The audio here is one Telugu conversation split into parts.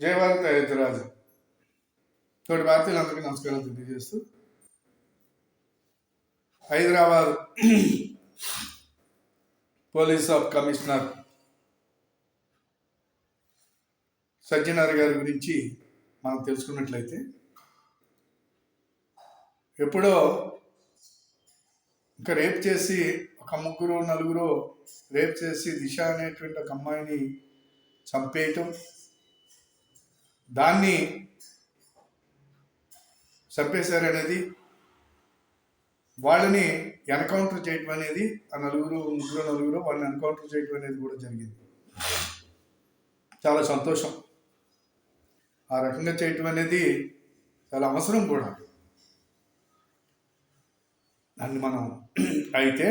జై భారత్ అయోధ్యరాజు. తోటి భారతీయులందరికీ నమస్కారం తెలియజేస్తూ, Hyderabad police sub commissioner Sajjanar గారి గురించి మనం తెలుసుకున్నట్లయితే, ఎప్పుడో ఇంకా రేప్ చేసి ఒక ముగ్గురు నలుగురు రేప్ చేసి దిశ అనేటువంటి ఒక అమ్మాయిని చంపేయటం, దాన్ని చంపేశారనేది, వాళ్ళని ఎన్కౌంటర్ చేయటం అనేది, ఆ ముగ్గురు వాళ్ళని ఎన్కౌంటర్ చేయటం అనేది కూడా జరిగింది. చాలా సంతోషం. ఆ రకంగా చేయటం అనేది చాలా అవసరం కూడా. దాన్ని మనం అయితే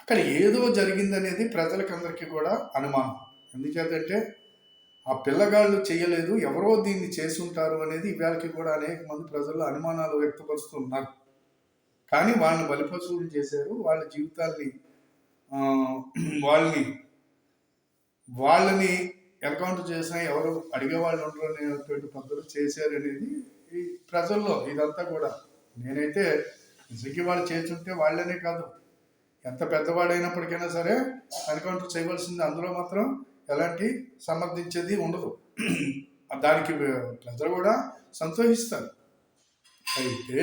అక్కడ ఏదో జరిగిందనేది ప్రజలకందరికీ కూడా అనుమానం. ఎందుచేతంటే ఆ పిల్లగాళ్ళు చేయలేదు, ఎవరో దీన్ని చేసి ఉంటారు అనేది ఇవాళకి కూడా అనేక మంది ప్రజల్లో అనుమానాలు వ్యక్తపరుస్తున్నారు. కానీ వాళ్ళని బలిపశువులు చేశారు, వాళ్ళ జీవితాల్ని వాళ్ళని ఎన్కౌంటర్ చేసినా ఎవరు అడిగేవాళ్ళు ఉండరు అనేటువంటి పద్ధతులు చేశారనేది ఈ ప్రజల్లో ఇదంతా కూడా. నేనైతే నిజంగా వాళ్ళు చేస్తుంటే వాళ్ళనే కాదు, ఎంత పెద్దవాడైనప్పటికైనా సరే ఎన్కౌంటర్ చేయవలసింది. అందులో మాత్రం ఎలాంటి సమర్థించేది ఉండదు. దానికి ప్రజలు కూడా సంతోషిస్తారు. అయితే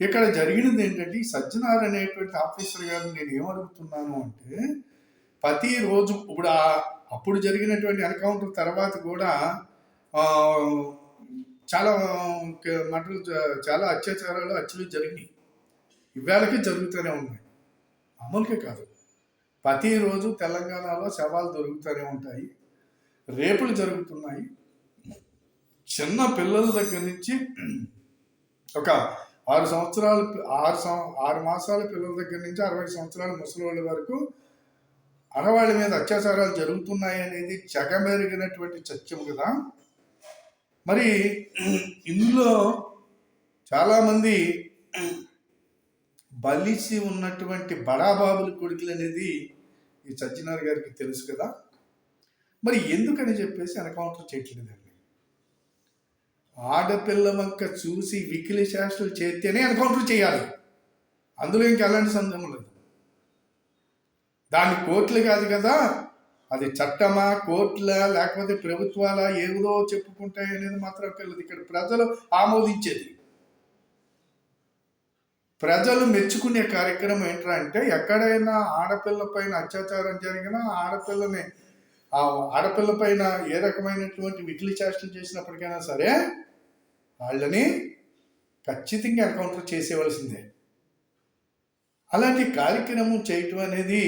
ఇక్కడ జరిగినది ఏంటంటే, ఈ సజ్జనార్ అనేటువంటి ఆఫీసర్ గారిని నేను ఏమడుగుతున్నాను అంటే, ప్రతిరోజు ఇప్పుడు అప్పుడు జరిగినటువంటి ఎన్కౌంటర్ తర్వాత కూడా చాలా మటలు, చాలా అత్యాచారాలు, హత్యలు జరిగినాయి. ఇవాళకి జరుగుతూనే ఉన్నాయి. మామూలుగా కాదు, ప్రతిరోజు తెలంగాణలో శవాలు దొరుకుతూనే ఉంటాయి, రేపులు జరుగుతున్నాయి. చిన్న పిల్లల దగ్గర నుంచి ఒక 6 మాసాల పిల్లల దగ్గర నుంచి 60 సంవత్సరాల ముసలి వరకు ఆడవాళ్ళ మీద అత్యాచారాలు జరుగుతున్నాయి అనేది జగమెరిగినటువంటి సత్యం కదా. మరి ఇందులో చాలామంది బలిసి ఉన్నటువంటి బడాబాబుల కొడుకులు అనేది ఈ సజ్జనార్ గారికి తెలుసు కదా. మరి ఎందుకని చెప్పేసి ఎన్కౌంటర్ చేయట్లేదండి. ఆడపిల్ల వంక చూసి వికిలి శాస్త్రాలు చేస్తేనే ఎన్కౌంటర్ చేయాలి, అందులో ఇంక ఎలాంటి సందేహం లేదు. దాన్ని కోర్టులు కాదు కదా, అది చట్టమా, కోర్టులా, లేకపోతే ప్రభుత్వాలా ఏదో చెప్పుకుంటాయి అనేది మాత్రం తెలియదు. ఇక్కడ ప్రజలు ఆమోదించేది, ప్రజలు మెచ్చుకునే కార్యక్రమం ఏంట్రా అంటే, ఎక్కడైనా ఆడపిల్ల పైన అత్యాచారం జరిగినా, ఆడపిల్ల పైన ఏ రకమైనటువంటి వికిలి చేష్టలు చేసినప్పటికైనా సరే వాళ్ళని ఖచ్చితంగా ఎన్కౌంటర్ చేసేవలసిందే. అలాంటి కార్యక్రమం చేయటం అనేది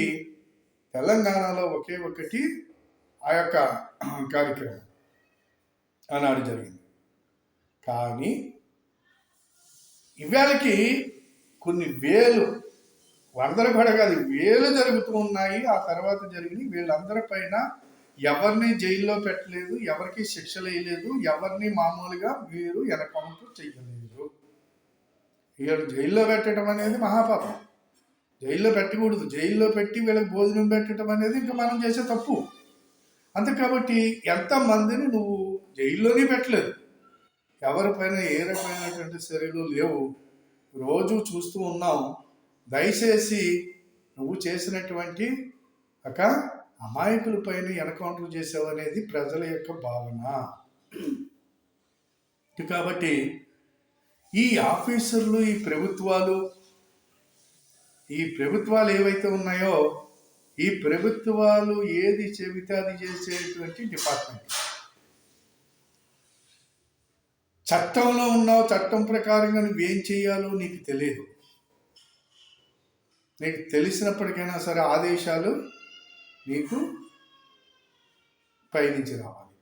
తెలంగాణలో ఒకే ఒకటి ఆ యొక్క కార్యక్రమం ఆనాడు జరిగింది. కానీ ఇవాళకి కొన్ని వేలు, వందలు కూడా కాదు, వేలు జరుగుతూ ఉన్నాయి. ఆ తర్వాత జరిగినాయి. వీళ్ళందరి పైన ఎవరిని జైల్లో పెట్టలేదు, ఎవరికి శిక్షలు వేయలేదు, ఎవరిని మామూలుగా వీరు ఎన్కౌంటర్ చేయలేదు. వీళ్ళు జైల్లో పెట్టడం అనేది మహాపాపం. జైల్లో పెట్టకూడదు. జైల్లో పెట్టి వీళ్ళకి భోజనం పెట్టడం అనేది ఇంకా మనం చేసే తప్పు. అంతే కాబట్టి ఎంతమందిని నువ్వు జైల్లోనే పెట్టలేదు, ఎవరిపైన ఏ రకమైనటువంటి చర్యలు లేవు, రోజు చూస్తూ ఉన్నాం. దయచేసి నువ్వు చేసినటువంటి ఒక అమాయకుల పైన ఎన్కౌంటర్ చేసావు అనేది ప్రజల యొక్క భావన. కాబట్టి ఈ ఆఫీసర్లు, ఈ ప్రభుత్వాలు ఏవైతే ఉన్నాయో, ఈ ప్రభుత్వాలు ఏది చెబితే అది చేసేటువంటి డిపార్ట్మెంట్. చట్టంలో ఉన్నావు, చట్టం ప్రకారంగా నువ్వేం చేయాలో నీకు తెలియదు. నీకు తెలిసినప్పటికైనా సరే ఆదేశాలు నీకు పైనుంచి రావాలి.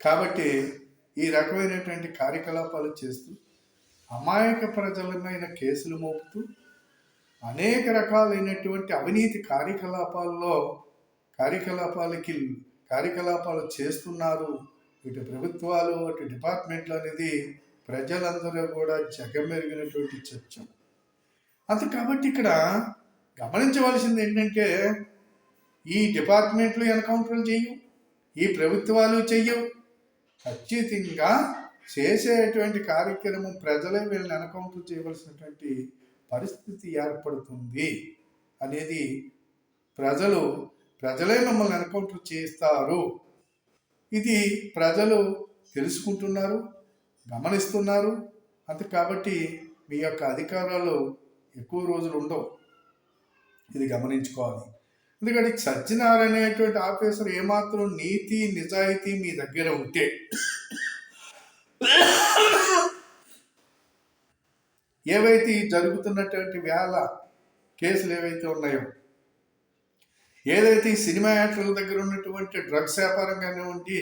కాబట్టి ఈ రకమైనటువంటి కార్యకలాపాలు చేస్తూ అమాయక ప్రజలమైన కేసులు మోపుతూ అనేక రకాలైనటువంటి అవినీతి కార్యకలాపాలు చేస్తున్నారు ఇటు ప్రభుత్వాలు, అటు డిపార్ట్మెంట్లు అనేది ప్రజలందరూ కూడా జగమెరిగినటువంటి చర్చ. అంతే కాబట్టి ఇక్కడ గమనించవలసింది ఏంటంటే, ఈ డిపార్ట్మెంట్లు ఎన్కౌంటర్లు చేయవు, ఈ ప్రభుత్వాలు చెయ్యవు. ఖచ్చితంగా చేసేటువంటి కార్యక్రమం ప్రజలే వీళ్ళని ఎన్కౌంటర్ చేయవలసినటువంటి పరిస్థితి ఏర్పడుతుంది అనేది ప్రజలే మమ్మల్ని ఎన్కౌంటర్ చేస్తారు. ఇది ప్రజలు తెలుసుకుంటున్నారు, గమనిస్తున్నారు. కాబట్టి మీ యొక్క అధికారాలు ఎక్కువ రోజులు ఉండవు. ఇది గమనించుకోవాలి. ఎందుకంటే సజ్జనార్ అనేటువంటి ఆఫీసర్ ఏమాత్రం నీతి నిజాయితీ మీ దగ్గర ఉంటే ఏవైతే జరుగుతున్నటువంటి వేల కేసులు ఏవైతే ఉన్నాయో, ఏదైతే సినిమా యాక్టర్ల దగ్గర ఉన్నటువంటి డ్రగ్స్ వ్యాపారం కానివ్వండి,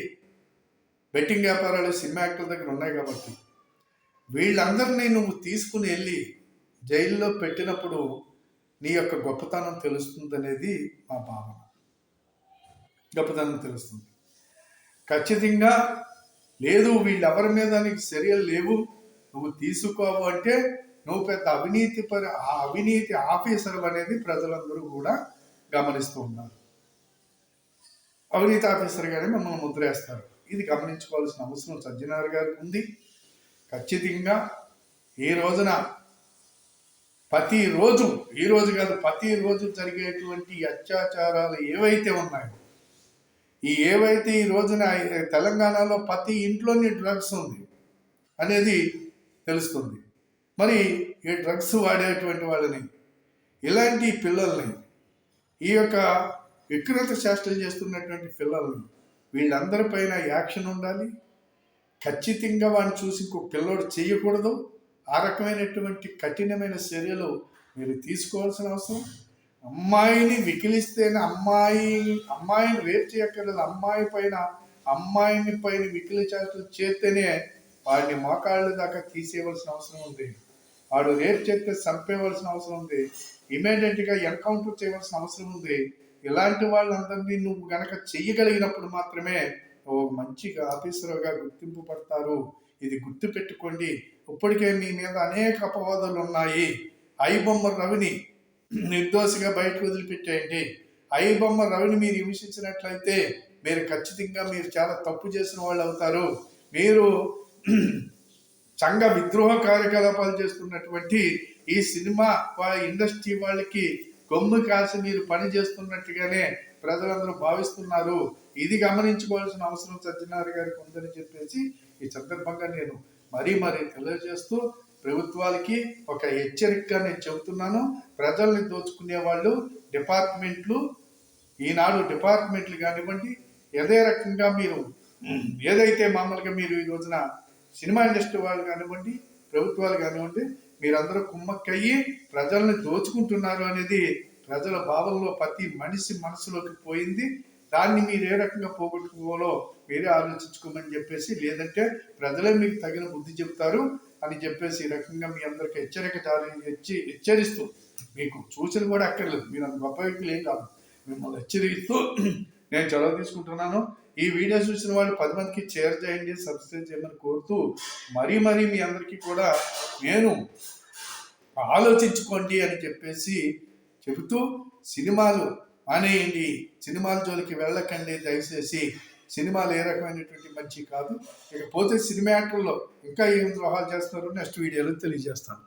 బెట్టింగ్ వ్యాపారాలు సినిమా యాక్టర్ల దగ్గర ఉన్నాయి కాబట్టి వీళ్ళందరినీ నువ్వు తీసుకుని వెళ్ళి జైల్లో పెట్టినప్పుడు నీ యొక్క గొప్పతనం తెలుస్తుంది అనేది మా భావన. గొప్పతనం తెలుస్తుంది. ఖచ్చితంగా లేదు వీళ్ళెవరి మీద నీకు చర్యలు లేవు, నువ్వు తీసుకోవు అంటే నువ్వు పెద్ద అవినీతి ఆఫీసర్ అనేది ప్రజలందరూ కూడా గమనిస్తూ ఉన్నారు. అవినీతి ఆఫీసర్గానే మమ్మల్ని ముద్రేస్తారు. ఇది గమనించుకోవాల్సిన అవసరం సజ్జనార్ గారికి ఉంది. ఖచ్చితంగా ఈ రోజున ప్రతిరోజు జరిగేటువంటి అత్యాచారాలు ఏవైతే ఉన్నాయో, ఏవైతే ఈ రోజున తెలంగాణలో ప్రతి ఇంట్లోని డ్రగ్స్ ఉంది అనేది తెలుస్తుంది. మరి ఈ డ్రగ్స్ వాడేటువంటి వాళ్ళని, ఇలాంటి పిల్లల్ని, ఈ యొక్క వికృత చేష్టలు చేస్తున్నటువంటి పిల్లల్ని వీళ్ళందరిపైన యాక్షన్ ఉండాలి. ఖచ్చితంగా వాడిని చూసి ఇంకొక పిల్లోడు చేయకూడదు. ఆ రకమైనటువంటి కఠినమైన చర్యలు మీరు తీసుకోవాల్సిన అవసరం. అమ్మాయిని వికిలిస్తేనే అమ్మాయిని రేప్ చేయక్కర్లేదు. అమ్మాయిని పైన వికిలి చేష్టలు చేస్తేనే వాడిని మోకాళ్ళ దాకా తీసేయవలసిన అవసరం ఉంది. వాడు రేప్ చేస్తే చంపేయవలసిన అవసరం ఉంది. ఇమీడియట్గా ఎన్కౌంటర్ చేయవలసిన అవసరం ఉంది. ఇలాంటి వాళ్ళందరినీ నువ్వు గనక చెయ్యగలిగినప్పుడు మాత్రమే నువ్వు మంచిగా ఆఫీసర్గా గుర్తింపు పడతారు. ఇది గుర్తు పెట్టుకోండి. ఇప్పటికే మీ మీద అనేక అపవాదాలు ఉన్నాయి. ఐబొమ్మ రవిని నిర్దోషిగా బయటకు వదిలిపెట్టేయండి. ఐబొమ్మ రవిని మీరు హింసించినట్లయితే మీరు ఖచ్చితంగా చాలా తప్పు చేసిన వాళ్ళు అవుతారు. మీరు సంఘ విద్రోహ కార్యకలాపాలు చేస్తున్నటువంటి ఈ సినిమా ఇండస్ట్రీ వాళ్ళకి కొమ్ము కాసి మీరు పని చేస్తున్నట్టుగానే ప్రజలందరూ భావిస్తున్నారు. ఇది గమనించుకోవాల్సిన అవసరం సజ్జనార్ గారికి ఉందని చెప్పేసి ఈ సందర్భంగా నేను మరీ తెలియజేస్తూ ప్రభుత్వాలకి ఒక హెచ్చరికగా నేను చెబుతున్నాను. ప్రజల్ని దోచుకునే వాళ్ళు ఈనాడు డిపార్ట్మెంట్లు కానివ్వండి, అదే రకంగా మీరు ఏదైతే మామూలుగా మీరు ఈ రోజున సినిమా ఇండస్ట్రీ వాళ్ళు కానివ్వండి, ప్రభుత్వాలు కానివ్వండి, మీరందరూ కుమ్మక్కయ్యి ప్రజల్ని దోచుకుంటున్నారు అనేది ప్రజల భావంలో ప్రతి మనిషి మనసులోకి పోయింది. దాన్ని మీరు ఏ రకంగా పోగొట్టుకోవాలో మీరే ఆలోచించుకోమని చెప్పేసి, లేదంటే ప్రజలే మీకు తగిన బుద్ధి చెప్తారు అని చెప్పేసి ఈ రకంగా మీ అందరికి హెచ్చరిస్తూ, మీకు సూచన కూడా అక్కర్లేదు, మీరు అంత గొప్ప వ్యక్తులు ఏం కాదు, మిమ్మల్ని హెచ్చరిస్తూ నేను సెలవు తీసుకుంటున్నాను. ఈ వీడియో చూసిన వాళ్ళు 10 మందికి షేర్ చేయండి, సబ్స్క్రైబ్ చేయమని కోరుతూ మరీ మీ అందరికీ కూడా నేను ఆలోచించుకోండి అని చెప్పేసి చెబుతూ, సినిమాలు మానేయండి, సినిమాల జోలికి వెళ్ళకండి దయచేసి. సినిమాలు ఏ రకమైనటువంటి మంచి కాదు. ఇకపోతే సినిమా యాక్టర్లో ఇంకా ఏం ద్రోహాలు చేస్తున్నారో నెక్స్ట్ వీడియోలో తెలియజేస్తాను.